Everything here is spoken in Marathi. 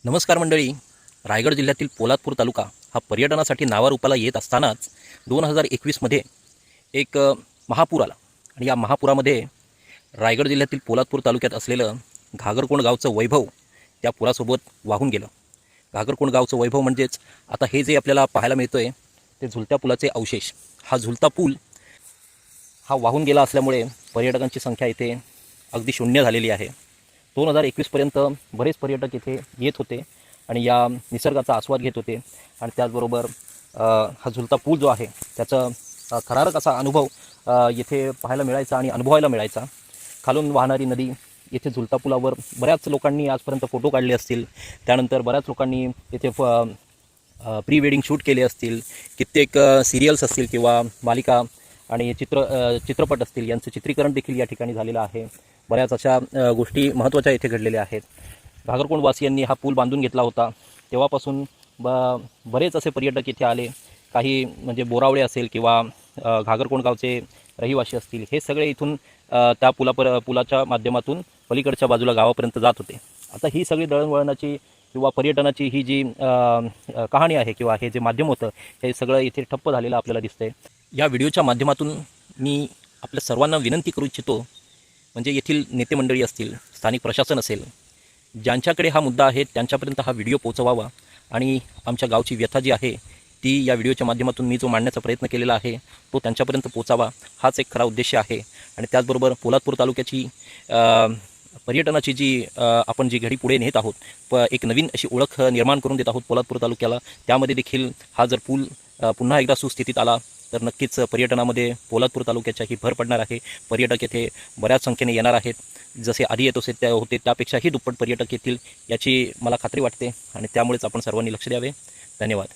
नमस्कार मंडळी. रायगड जिल्ह्यातील पोलादपूर तालुका हा पर्यटनासाठी नावारूपाला येत असतानाच 2021मध्ये एक महापूर आला आणि या महापुरामध्ये रायगड जिल्ह्यातील पोलादपूर तालुक्यात असलेलं घागरकोंड गावचं वैभव त्या पुरासोबत वाहून गेलं. घागरकोंड गावचं वैभव म्हणजेच आता हे जे आपल्याला पाहायला मिळतं आहे ते झुलत्या पुलाचे अवशेष. हा झुलता पूल हा वाहून गेला असल्यामुळे पर्यटकांची संख्या इथे अगदी शून्य झालेली आहे. 2021पर्यंत बरेच पर्यटक इथे येत होते आणि या निसर्गाचा आस्वाद घेत होते आणि त्याचबरोबर हा झुलता पूल जो आहे त्याचा थरारक असा अनुभव येथे पाहायला मिळायचा आणि अनुभवायला मिळायचा. खालून वाहणारी नदी, येथे झुलता पुलावर बऱ्याच लोकांनी आजपर्यंत फोटो काढले असतील, त्यानंतर बऱ्याच लोकांनी येथे प्री वेडिंग शूट केले असतील, कित्येक सिरियल्स असतील किंवा मालिका आणि चित्रपट असतील यांचं चित्रीकरण देखील या ठिकाणी झालेलं आहे. बऱ्याच अशा गोष्टी महत्त्वाच्या येथे घडलेल्या आहेत. घागरकोंडवासियांनी हा पूल बांधून घेतला होता तेव्हापासून बरेच असे पर्यटक इथे आले. काही म्हणजे बोरावळे असेल किंवा घागरकोंड गावचे रहिवासी असतील, हे सगळे इथून त्या पुलाच्या माध्यमातून पलीकडच्या बाजूला गावापर्यंत जात होते. आता ही सगळी दळणवळणाची किंवा पर्यटनाची ही जी कहाणी आहे किंवा हे जे माध्यम होतं हे सगळं इथे ठप्प झालेलं आपल्याला दिसतंय. या व्हिडिओच्या माध्यमातून मी आपल्या सर्वांना विनंती करू इच्छितो, म्हणजे येथील नेते मंडळी असतील, स्थानिक प्रशासन असेल, ज्यांच्याकडे हा मुद्दा आहे त्यांच्यापर्यंत हा व्हिडिओ पोहोचवावा आणि आमच्या गावची व्यथा जी आहे ती या व्हिडिओच्या माध्यमातून मी जो मांडण्याचा प्रयत्न केलेला आहे तो त्यांच्यापर्यंत पोहोचावा, हाच एक खरा उद्देश आहे. आणि त्याचबरोबर पोलादपूर तालुक्याची पर्यटनाची जी आपण जी घडी पुढे नेत आहोत, एक नवीन अशी ओळख निर्माण करून देत आहोत पोलादपूर तालुक्याला, त्यामध्ये देखील हा जर पूल पुन्हा एकदा सुस्थितीत आला तर नक्कीच पर्यटनामध्ये पोलादपूर तालुक्याच्याही भर पडणार आहे. पर्यटक येथे बऱ्याच संख्येने येणार आहेत. जसे आधी येत होते त्यापेक्षाही दुप्पट पर्यटक येतील याची मला खात्री वाटते आणि त्यामुळेच आपण सर्वांनी लक्ष द्यावे. धन्यवाद.